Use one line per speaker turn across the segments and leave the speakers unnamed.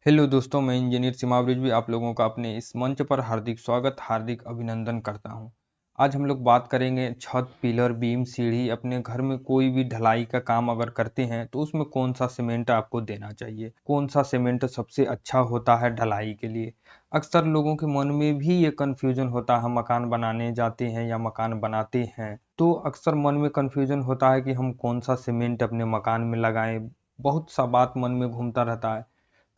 Hello दोस्तों, मैं engineer सिमावरिज भी आप लोगों का अपने इस मंच पर हार्दिक स्वागत, हार्दिक अभिनंदन करता हूं। आज हम लोग बात करेंगे छत, पिलर, बीम, सीढ़ी। अपने घर में कोई भी ढलाई का काम अगर करते हैं तो उसमें कौन सा सीमेंट आपको देना चाहिए, कौन सा सीमेंट सबसे अच्छा होता है ढलाई के लिए। अक्सर लोगों के मन में भी ये कन्फ्यूजन होता है। हम मकान बनाने जाते हैं या मकान बनाते हैं तो अक्सर मन में कन्फ्यूजन होता है कि हम कौन सा सीमेंट अपने मकान में लगाएं। बहुत सा बात मन में घूमता रहता है।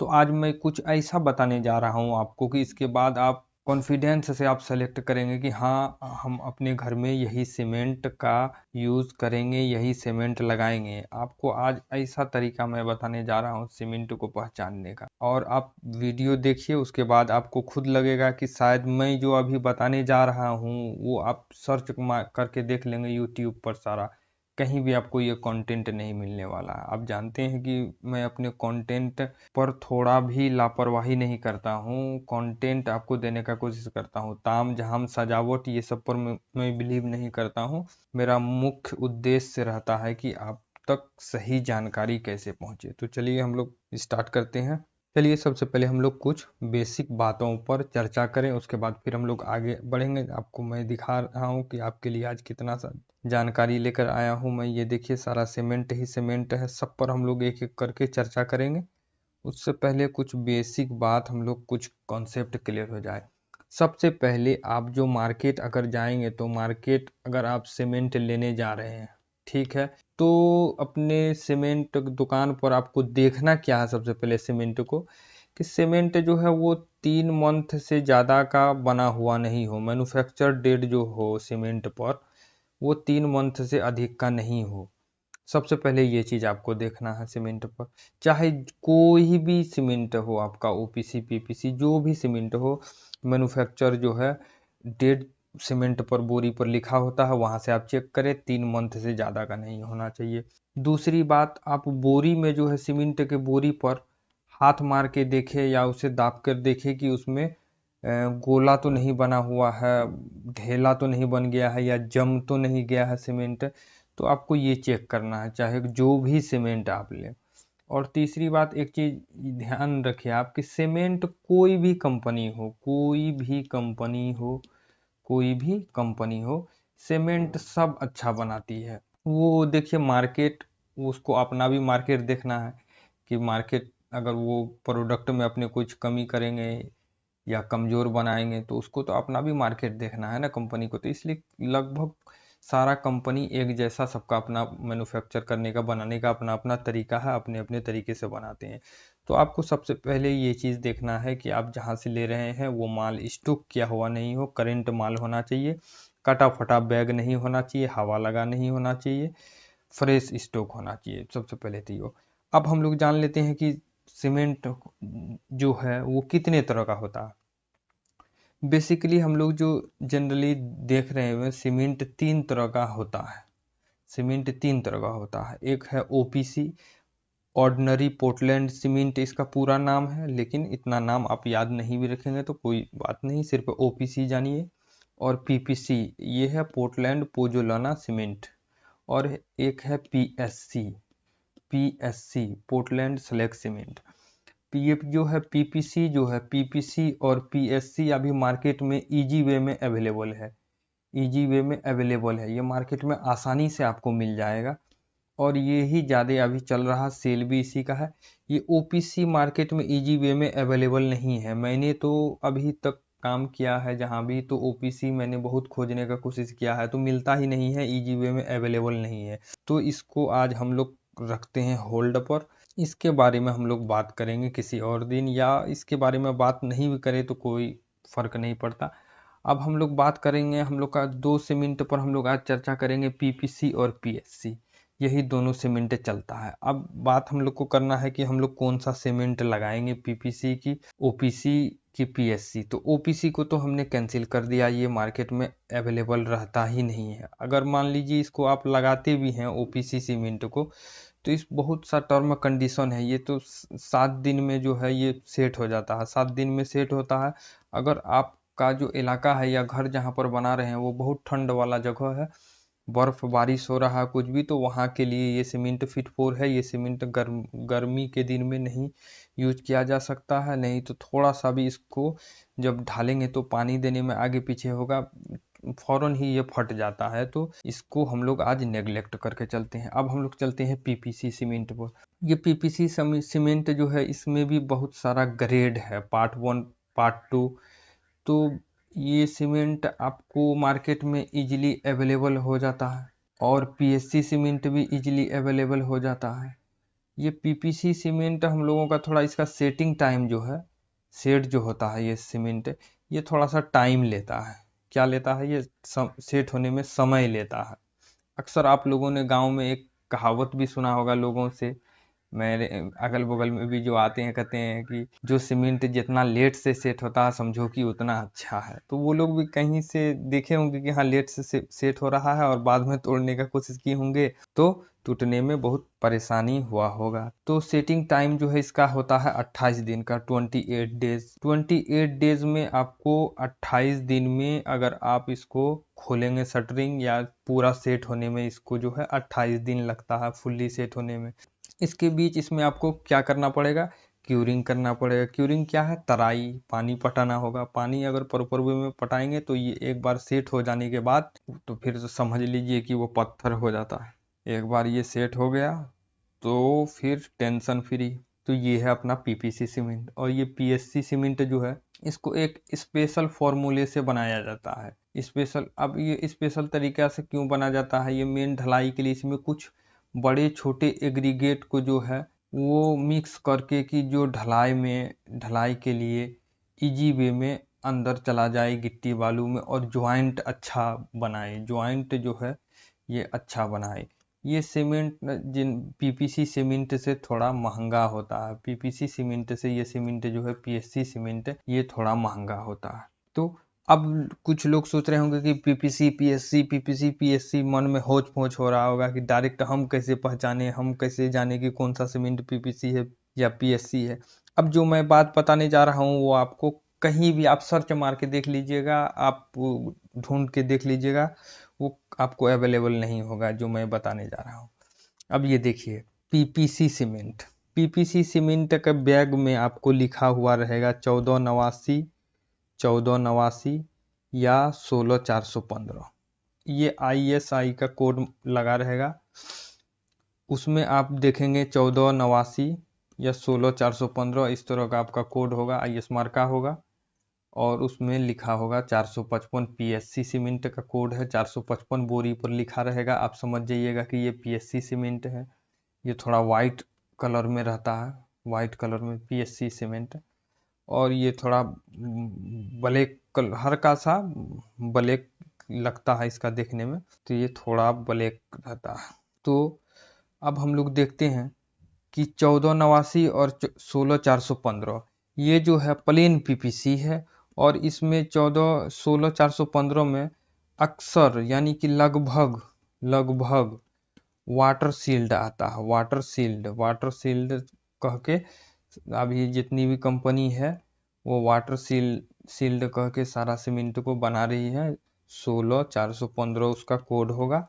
तो आज मैं कुछ ऐसा बताने जा रहा हूँ आपको कि इसके बाद आप कॉन्फिडेंस से आप सेलेक्ट करेंगे कि हाँ, हम अपने घर में यही सीमेंट का यूज़ करेंगे, यही सीमेंट लगाएंगे। आपको आज ऐसा तरीका मैं बताने जा रहा हूँ सीमेंट को पहचानने का, और आप वीडियो देखिए। उसके बाद आपको खुद लगेगा कि शायद मैं जो अभी बताने जा रहा हूँ वो आप सर्च करके देख लेंगे यूट्यूब पर। सारा कहीं भी आपको ये कंटेंट नहीं मिलने वाला है। आप जानते हैं कि मैं अपने कंटेंट पर थोड़ा भी लापरवाही नहीं करता हूँ। कंटेंट आपको देने का कोशिश करता हूँ। ताम झाम सजावट ये सब पर मैं बिलीव नहीं करता हूँ। मेरा मुख्य उद्देश्य रहता है कि आप तक सही जानकारी कैसे पहुँचे। तो चलिए हम लोग स्टार्ट करते हैं। चलिए सबसे पहले हम लोग कुछ बेसिक बातों पर चर्चा करें, उसके बाद फिर हम लोग आगे बढ़ेंगे। आपको मैं दिखा रहा हूँ कि आपके लिए आज कितना सा जानकारी लेकर आया हूँ मैं। ये देखिए, सारा सीमेंट ही सीमेंट है। सब पर हम लोग एक एक करके चर्चा करेंगे। उससे पहले कुछ बेसिक बात, हम लोग कुछ कॉन्सेप्ट क्लियर हो जाए। सबसे पहले आप जो मार्केट अगर जाएंगे तो मार्केट अगर आप सीमेंट लेने जा रहे हैं, ठीक है, तो अपने सीमेंट दुकान पर आपको देखना क्या है सबसे पहले सीमेंट को, कि सीमेंट जो है वो 3 मंथ से ज़्यादा का बना हुआ नहीं हो। मैन्युफैक्चर डेट जो हो सीमेंट पर वो 3 मंथ से अधिक का नहीं हो। सबसे पहले ये चीज़ आपको देखना है सीमेंट पर। चाहे कोई भी सीमेंट हो, आपका ओपीसी पीपीसी जो भी सीमेंट हो, मैन्युफैक्चर जो है डेट सीमेंट पर बोरी पर लिखा होता है, वहां से आप चेक करें। 3 मंथ से ज़्यादा का नहीं होना चाहिए। दूसरी बात, आप बोरी में जो है सीमेंट के बोरी पर हाथ मार के देखें या उसे दाब कर देखें कि उसमें गोला तो नहीं बना हुआ है, ढेला तो नहीं बन गया है, या जम तो नहीं गया है सीमेंट। तो आपको ये चेक करना है, चाहे जो भी सीमेंट आप लें। और तीसरी बात, एक चीज ध्यान रखिए आप कि सीमेंट कोई भी कंपनी हो, कोई भी कंपनी हो, कोई भी कंपनी हो, सीमेंट सब अच्छा बनाती है। वो देखिए मार्केट, उसको अपना भी मार्केट देखना है कि मार्केट अगर वो प्रोडक्ट में अपने कुछ कमी करेंगे या कमजोर बनाएंगे तो उसको तो अपना भी मार्केट देखना है ना कंपनी को। तो इसलिए लगभग सारा कंपनी एक जैसा, सबका अपना मैन्युफैक्चर करने का, बनाने का अपना अपना तरीका है, अपने अपने तरीके से बनाते हैं। तो आपको सबसे पहले ये चीज़ देखना है कि आप जहाँ से ले रहे हैं वो माल स्टॉक किया हुआ नहीं हो, करंट माल होना चाहिए, कटा फटा बैग नहीं होना चाहिए, हवा लगा नहीं होना चाहिए, फ्रेश स्टॉक होना चाहिए। सबसे पहले तो ये। अब हम लोग जान लेते हैं कि सीमेंट जो है वो कितने तरह का होता है। बेसिकली हम लोग जो जनरली देख रहे हैं सीमेंट 3 तरह का होता है। सीमेंट 3 तरह का होता है। एक है ओपीसी, ऑर्डिनरी पोर्टलैंड सीमेंट इसका पूरा नाम है, लेकिन इतना नाम आप याद नहीं भी रखेंगे तो कोई बात नहीं, सिर्फ ओपीसी जानिए। और पीपीसी, ये है पोर्टलैंड पोजोलाना सीमेंट। और एक है PSC, PSC Portland slag cement. PF जो है, पीपीसी जो है, पीपीसी और पीएससी अभी मार्केट में इजी वे में अवेलेबल है। इजी वे में अवेलेबल है, ये मार्केट में आसानी से आपको मिल जाएगा। और ये ही ज़्यादा अभी चल रहा, सेल भी इसी का है। ये ओपीसी मार्केट में इजी वे में अवेलेबल नहीं है। मैंने तो अभी तक काम किया है जहाँ भी, तो ओपीसी मैंने बहुत खोजने का कोशिश किया है तो मिलता ही नहीं है, इजी वे में अवेलेबल नहीं है। तो इसको आज हम लोग रखते हैं होल्ड पर। इसके बारे में हम लोग बात करेंगे किसी और दिन, या इसके बारे में बात नहीं भी करें तो कोई फर्क नहीं पड़ता। अब हम लोग बात करेंगे, हम लोग का 2 सीमेंट पर हम लोग आज चर्चा करेंगे, पीपीसी और पीएससी। यही दोनों सीमेंट चलता है। अब बात हम लोग को करना है कि हम लोग कौन सा सीमेंट लगाएंगे, पीपीसी की, ओपीसी की, पीएससी। तो ओपीसी को तो हमने कैंसिल कर दिया, ये मार्केट में अवेलेबल रहता ही नहीं है। अगर मान लीजिए इसको आप लगाते भी हैं ओपीसी सीमेंट को, तो इस बहुत सा टर्म कंडीशन है। ये तो 7 दिन में जो है ये सेट हो जाता है, 7 दिन में सेट होता है। अगर आपका जो इलाका है या घर जहाँ पर बना रहे हैं वो बहुत ठंड वाला जगह है, बर्फ बारिश हो रहा है कुछ भी, तो वहाँ के लिए ये सीमेंट फिट फोर है। ये सीमेंट गर्मी के दिन में नहीं यूज किया जा सकता है, नहीं तो थोड़ा सा भी इसको जब ढालेंगे तो पानी देने में आगे पीछे होगा, फौरन ही ये फट जाता है। तो इसको हम लोग आज नेग्लेक्ट करके चलते हैं। अब हम लोग चलते हैं पीपीसी सीमेंट पर। ये पीपीसी सीमेंट जो है इसमें भी बहुत सारा ग्रेड है, पार्ट 1 पार्ट 2। तो ये सीमेंट आपको मार्केट में इजीली अवेलेबल हो जाता है और पीएससी सीमेंट भी इजीली अवेलेबल हो जाता है। ये पीपीसी सीमेंट हम लोगों का थोड़ा इसका सेटिंग टाइम जो है, सेट जो होता है ये सीमेंट, ये थोड़ा सा टाइम लेता है। क्या लेता है? ये सेट होने में समय लेता है। अक्सर आप लोगों ने गांव में एक कहावत भी सुना होगा लोगों से, मेरे अगल बगल में भी जो आते हैं कहते हैं कि जो सीमेंट जितना लेट से सेट होता है समझो कि उतना अच्छा है। तो वो लोग भी कहीं से देखे होंगे कि हाँ लेट से सेट हो रहा है और बाद में तोड़ने का कोशिश किए होंगे तो टूटने में बहुत परेशानी हुआ होगा। तो सेटिंग टाइम जो है इसका होता है 28 दिन का, 28 डेज। 28 डेज में आपको 28 दिन में अगर आप इसको खोलेंगे शटरिंग, या पूरा सेट होने में इसको जो है 28 दिन लगता है फुल्ली सेट होने में। इसके बीच इसमें आपको क्या करना पड़ेगा? क्यूरिंग करना पड़ेगा। क्यूरिंग क्या है? तराई, पानी पटाना होगा। पानी अगर प्रॉपर वे में पटाएंगे तो ये एक बार सेट हो जाने के बाद तो फिर तो समझ लीजिए कि वो पत्थर हो जाता है। एक बार ये सेट हो गया तो फिर टेंशन फ्री। तो ये है अपना पीपीसी सीमेंट। और ये पीएससी सीमेंट जो है इसको एक स्पेशल फॉर्मूले से बनाया जाता है। स्पेशल, अब ये स्पेशल तरीका से क्यों बना जाता है? ये मेन ढलाई के लिए इसमें कुछ बड़े छोटे एग्रीगेट को जो है वो मिक्स करके कि जो ढलाई के लिए इजी वे में अंदर चला जाए गिट्टी बालू में और ज्वाइंट अच्छा बनाए, ज्वाइंट जो है ये अच्छा बनाए। ये सीमेंट जिन पीपीसी सीमेंट से थोड़ा महंगा होता है। पीपीसी सीमेंट से ये सीमेंट जो है पीएससी सीमेंट ये थोड़ा महंगा होता है। तो अब कुछ लोग सोच रहे होंगे कि पीपीसी पीएससी, मन में होच पोच हो रहा होगा कि डायरेक्ट हम कैसे पहचाने, हम कैसे जाने कि कौन सा सीमेंट पीपीसी है या पीएससी है। अब जो मैं बात बताने जा रहा हूँ वो आपको कहीं भी आप सर्च मार के देख लीजिएगा, आप ढूंढ के देख लीजिएगा, वो आपको अवेलेबल नहीं होगा जो मैं बताने जा रहा हूँ। अब ये देखिए पीपीसी सीमेंट, पीपीसी सीमेंट के बैग में आपको लिखा हुआ रहेगा 1489 या 16415। ये आईएसआई का कोड लगा रहेगा, उसमें आप देखेंगे 1489 या 16415 इस तरह का आपका कोड होगा, आईएस मार्का होगा। और उसमें लिखा होगा 455 पीएससी सीमेंट का कोड है, 455 बोरी पर लिखा रहेगा। आप समझ जाइएगा कि ये पीएससी सीमेंट है। ये थोड़ा वाइट कलर में रहता है, वाइट कलर में पीएससी सीमेंट। और ये थोड़ा ब्लैक कलर, हल्का सा ब्लैक लगता है इसका देखने में, तो ये थोड़ा ब्लैक रहता है। तो अब हम लोग देखते हैं कि 1489 और 16415 ये जो है प्लेन पीपीसी है। और इसमें 16415 में अक्सर यानी कि लगभग वाटर सील्ड आता है। वाटर सील्ड कह के अभी जितनी भी कंपनी है वो वाटर सील्ड कह के सारा सीमेंट को बना रही है। 16415 उसका कोड होगा।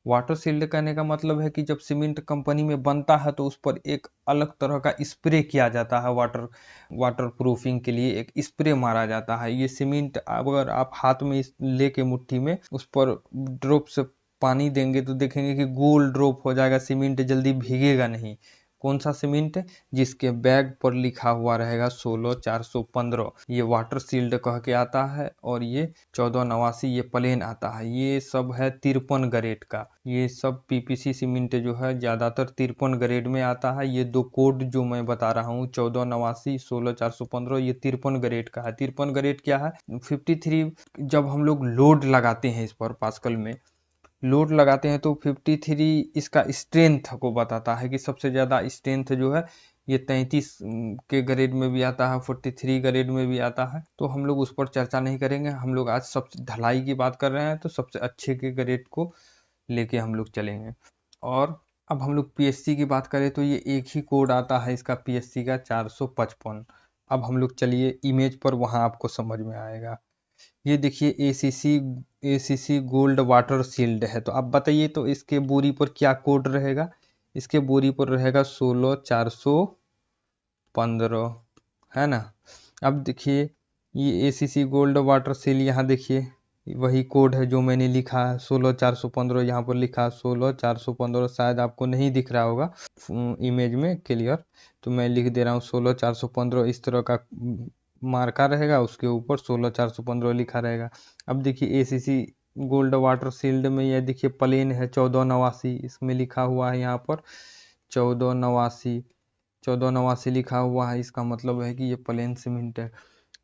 वाटर सील्ड कहने का मतलब है कि जब सीमेंट कंपनी में बनता है तो उस पर एक अलग तरह का स्प्रे किया जाता है, वाटर प्रूफिंग के लिए एक स्प्रे मारा जाता है। ये सीमेंट अगर आप हाथ में लेके मुट्ठी में उस पर ड्रॉप से पानी देंगे तो देखेंगे कि गोल ड्रॉप हो जाएगा, सीमेंट जल्दी भीगेगा नहीं। कौन सा सीमेंट? जिसके बैग पर लिखा हुआ रहेगा 16415, ये वाटर सील्ड कह के आता है। और ये 1489 ये प्लेन आता है। ये सब है 53 ग्रेड का। ये सब पीपीसी सीमेंट जो है ज्यादातर 53 ग्रेड में आता है। ये दो कोड जो मैं बता रहा हूँ 1489 16415 ये 53 ग्रेड का है। 53 ग्रेड क्या है? 53 जब हम लोग लोड लगाते हैं इस पर पास्कल में लोड लगाते हैं तो 53 इसका स्ट्रेंथ को बताता है कि सबसे ज़्यादा स्ट्रेंथ जो है ये 33 के ग्रेड में भी आता है, 43 ग्रेड में भी आता है। तो हम लोग उस पर चर्चा नहीं करेंगे। हम लोग आज सबसे ढलाई की बात कर रहे हैं तो सबसे अच्छे के ग्रेड को लेके हम लोग चलेंगे। और अब हम लोग पीएससी की बात करें तो ये एक ही कोड आता है इसका पीएससी का 455। अब हम लोग चलिए इमेज पर, वहाँ आपको समझ में आएगा। ये देखिए एसीसी गोल्ड वाटर सील्ड है। तो आप बताइए तो इसके बोरी पर क्या कोड रहेगा? इसके बोरी पर रहेगा 16415। 15 है ना। अब देखिए ये ACC गोल्ड वाटर सील, यहाँ देखिए वही कोड है जो मैंने लिखा है 16415, यहाँ पर लिखा है 16415, शायद आपको नहीं दिख रहा होगा इमेज में क्लियर, तो मैं लिख दे रहा हूँ 16415। इस तरह का मार्का रहेगा, उसके ऊपर 16415 लिखा रहेगा। अब देखिए ACC गोल्ड वाटर सील्ड में यह देखिए प्लेन है 1489, इसमें लिखा हुआ है यहाँ पर 1489, 1489 लिखा हुआ है, इसका मतलब है कि ये प्लेन सीमेंट है।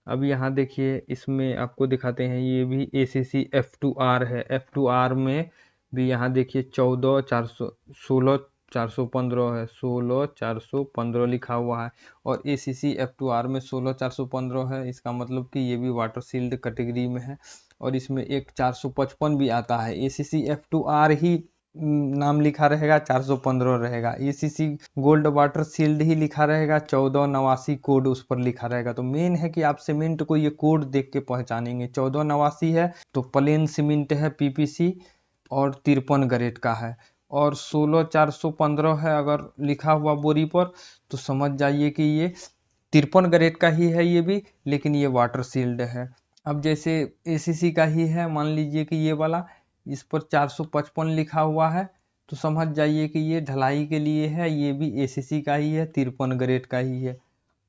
अब यहाँ देखिए इसमें आपको दिखाते हैं, ये भी ACC F2R है, F2R में भी यहाँ देखिए 16415 है, 16415 लिखा हुआ है। और ACC F2R में 16415 है, इसका मतलब कि ये भी वाटर सील्ड कैटेगरी में है। और इसमें एक 455 भी आता है, ACC F2R ही नाम लिखा रहेगा, 415 रहेगा। ACC गोल्ड वाटर सील्ड ही लिखा रहेगा, 1489 कोड उस पर लिखा रहेगा। तो मेन है कि आप सीमेंट को ये कोड देख के पहचानेंगे। 1489 है तो प्लेन सीमेंट है, PPC, और 53 ग्रेड का है। और 16415 है अगर लिखा हुआ बोरी पर, तो समझ जाइए कि ये 53 ग्रेड का ही है ये भी, लेकिन ये वाटर सील्ड है। अब जैसे ACC का ही है, मान लीजिए कि ये वाला, इस पर 455 लिखा हुआ है, तो समझ जाइए कि ये ढलाई के लिए है, ये भी ACC का ही है, 53 ग्रेड का ही है।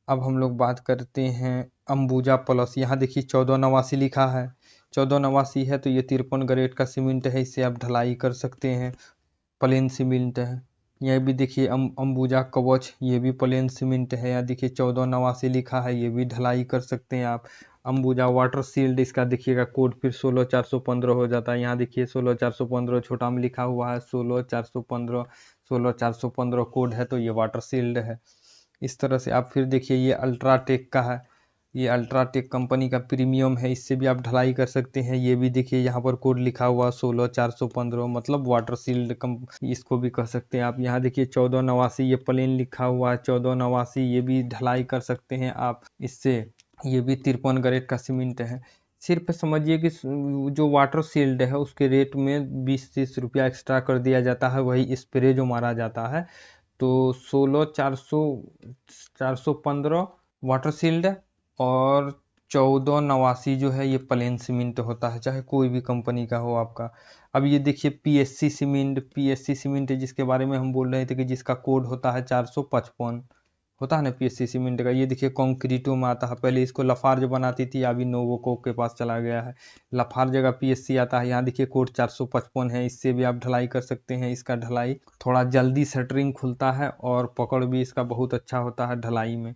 अब हम लोग बात करते हैं अंबुजा प्लस, यहाँ देखिए 1489 लिखा है, 1489 है तो ये 53 ग्रेड का सीमेंट है, इससे आप ढलाई कर सकते हैं, प्लेन सीमेंट है। यह भी देखिए अंबुजा कवच, ये भी प्लेन सीमेंट है, यहाँ देखिए 1489 लिखा है, ये भी ढलाई कर सकते हैं आप। अंबुजा वाटर सील्ड, इसका देखिएगा कोड फिर 16415 हो जाता है, यहाँ देखिए 16415 छोटा में लिखा हुआ है, 16415, 16415 कोड है, तो ये वाटर सील्ड है। इस तरह से आप फिर देखिए ये अल्ट्राटेक का है, ये अल्ट्राटेक कंपनी का प्रीमियम है, इससे भी आप ढलाई कर सकते हैं। ये भी देखिए यहाँ पर कोड लिखा हुआ 16415, मतलब वाटर सील्ड कम इसको भी कह सकते हैं आप। यहाँ देखिए 1489 ये प्लेन लिखा हुआ है, 1489 ये भी ढलाई कर सकते हैं आप इससे। ये भी 53 ग्रेड का सीमेंट है। सिर्फ समझिए कि जो वाटर सील्ड है उसके रेट में 20-30 रुपया एक्स्ट्रा कर दिया जाता है, वही स्प्रे जो मारा जाता है। तो 415 वाटर सील्ड है, और 1489 जो है ये प्लेन सीमेंट होता है, चाहे कोई भी कंपनी का हो आपका। अब ये देखिए PSC सीमेंट, PSC सीमेंट जिसके बारे में हम बोल रहे थे कि जिसका कोड होता है 455, होता है ना PSC सीमेंट का। ये देखिए कॉन्क्रीटो में आता है, पहले इसको लफार्ज बनाती थी, अभी नोवोको के पास चला गया है, लफार्ज जगह PSC आता है। यहाँ देखिए कोड 455 है, इससे भी आप ढलाई कर सकते हैं। इसका ढलाई थोड़ा जल्दी शटरिंग खुलता है, और पकड़ भी इसका बहुत अच्छा होता है ढलाई में।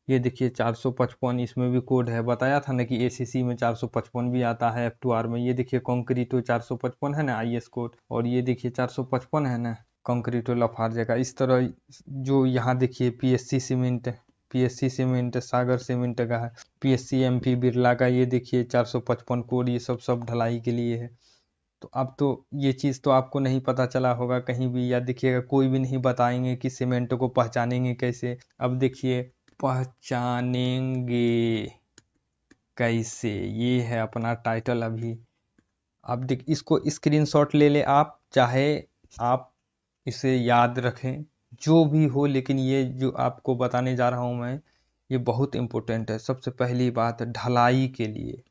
ये देखिए 455, इसमें भी कोड है, बताया था ना कि ACC में 455 भी आता है F2R में। ये देखिए कॉन्क्रीटो 455 है ना IS कोड, और ये देखिए 455 है ना कंक्रीट लाफार्ज का। इस तरह जो यहाँ देखिए PSC सीमेंट, PSC सीमेंट सागर सीमेंट का है, PSC MP बिरला का, ये देखिए 455 कोड, ये सब ढलाई के लिए है। तो अब तो ये चीज़ तो आपको नहीं पता चला होगा कहीं भी, या देखिएगा कोई भी नहीं बताएंगे कि सीमेंट को पहचानेंगे कैसे। अब देखिए पहचानेंगे कैसे, ये है अपना टाइटल अभी। आप देख इसको स्क्रीनशॉट ले ले आप, चाहे आप इसे याद रखें, जो भी हो, लेकिन ये जो आपको बताने जा रहा हूँ मैं, ये बहुत इम्पोर्टेंट है। सबसे पहली बात, ढलाई के लिए,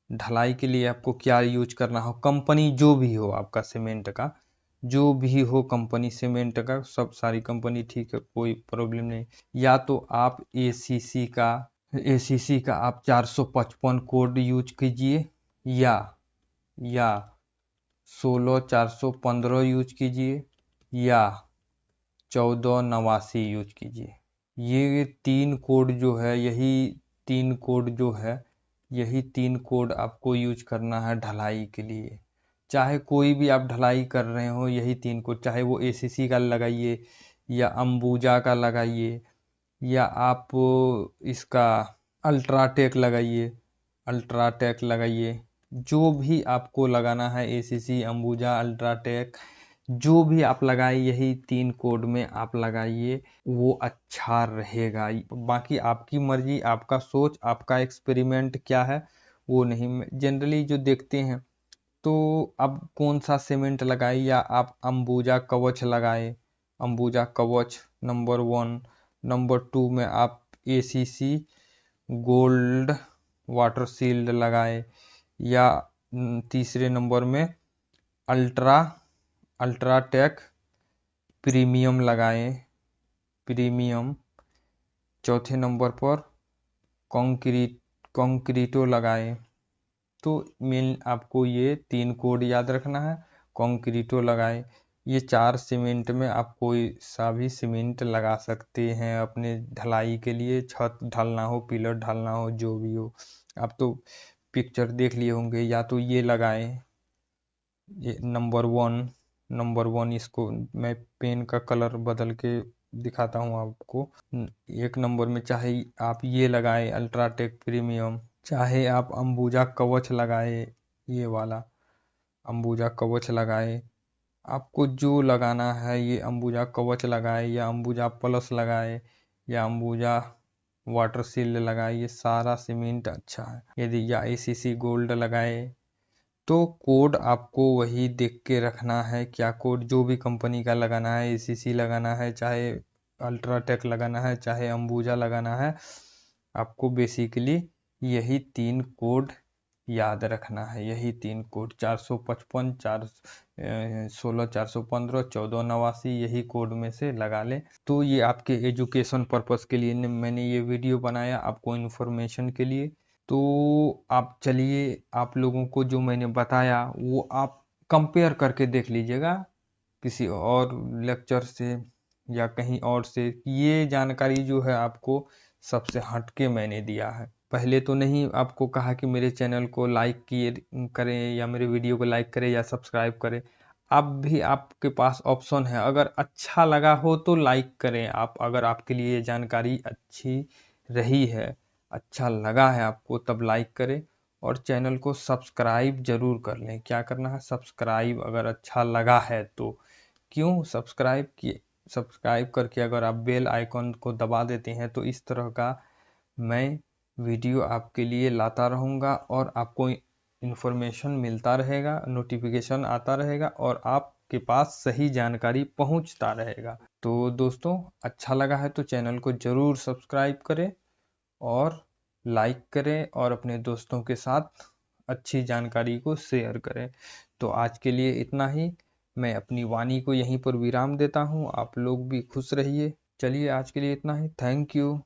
ढलाई के लिए आपको क्या यूज करना हो, कंपनी जो भी हो आपका सीमेंट का, जो भी हो कंपनी सीमेंट का, सब सारी कंपनी ठीक है, कोई प्रॉब्लम नहीं। या तो आप ACC का आप 455 कोड यूज कीजिए, या 16415 यूज कीजिए, या 1489 यूज कीजिए। ये तीन कोड जो है, तीन कोड जो है यही तीन कोड आपको यूज करना है ढलाई के लिए। चाहे कोई भी आप ढलाई कर रहे हो, यही तीन कोड, चाहे वो ACC का लगाइए, या अंबुजा का लगाइए, या आप इसका अल्ट्राटेक लगाइए, अल्ट्राटेक लगाइए, जो भी आपको लगाना है, ACC, अंबुजा, अल्ट्राटेक, जो भी आप लगाए, यही तीन कोड में आप लगाइए, वो अच्छा रहेगा। बाकी आपकी मर्जी, आपका सोच, आपका एक्सपेरिमेंट क्या है वो नहीं, जनरली जो देखते हैं, तो अब कौन सा सीमेंट लगाए, या आप अंबुजा कवच लगाए, अंबुजा कवच नंबर 1, नंबर 2 में आप ACC गोल्ड वाटर सील्ड लगाए, या तीसरे नंबर में अल्ट्राटेक प्रीमियम लगाएं, प्रीमियम। चौथे नंबर पर कॉन्क्रीटो लगाएं। तो मेन आपको ये 3 कोड याद रखना है। कॉन्क्रीटो लगाएं, ये 4 सीमेंट में आप कोई सा भी सीमेंट लगा सकते हैं अपने ढलाई के लिए, छत ढालना हो, पिलर ढालना हो, जो भी हो। आप तो पिक्चर देख लिए होंगे। या तो ये लगाएं, ये नंबर वन। इसको मैं पेन का कलर बदल के दिखाता हूँ आपको। 1 नंबर में चाहे आप ये लगाए अल्ट्राटेक प्रीमियम, चाहे आप अंबुजा कवच लगाए, ये वाला अंबुजा कवच लगाए। आपको जो लगाना है, ये अंबुजा कवच लगाए या अंबुजा प्लस लगाए या अंबुजा वाटर सील्ड लगाए, ये सारा सीमेंट अच्छा है। यदि या ACC गोल्ड लगाए, तो कोड आपको वही देख के रखना है। क्या कोड जो भी कंपनी का लगाना है, ACC लगाना है, चाहे अल्ट्राटेक लगाना है, चाहे अंबुजा लगाना है, आपको बेसिकली यही 3 कोड याद रखना है। यही 3 कोड 455, 16, 415, 1489, यही कोड में से लगा लें। तो ये आपके एजुकेशन पर्पस के लिए मैंने ये वीडियो बनाया, आपको इन्फॉर्मेशन के लिए। तो आप चलिए, आप लोगों को जो मैंने बताया वो आप कंपेयर करके देख लीजिएगा किसी और लेक्चर से या कहीं और से। ये जानकारी जो है आपको सबसे हटके मैंने दिया है। पहले तो नहीं आपको कहा कि मेरे चैनल को लाइक किए करें या मेरे वीडियो को लाइक करें या सब्सक्राइब करें। अब भी आपके पास ऑप्शन है, अगर अच्छा लगा हो तो लाइक करें आप। अगर आपके लिए ये जानकारी अच्छी रही है, अच्छा लगा है आपको, तब लाइक करें और चैनल को सब्सक्राइब जरूर कर लें। क्या करना है? सब्सक्राइब, अगर अच्छा लगा है तो। क्यों सब्सक्राइब किए? सब्सक्राइब करके अगर आप बेल आइकॉन को दबा देते हैं तो इस तरह का मैं वीडियो आपके लिए लाता रहूँगा और आपको इन्फॉर्मेशन मिलता रहेगा, नोटिफिकेशन आता रहेगा और आपके पास सही जानकारी पहुंचता रहेगा। तो दोस्तों, अच्छा लगा है तो चैनल को ज़रूर सब्सक्राइब करें और लाइक करें और अपने दोस्तों के साथ अच्छी जानकारी को शेयर करें। तो आज के लिए इतना ही। मैं अपनी वाणी को यहीं पर विराम देता हूँ। आप लोग भी खुश रहिए। चलिए, आज के लिए इतना ही। Thank you.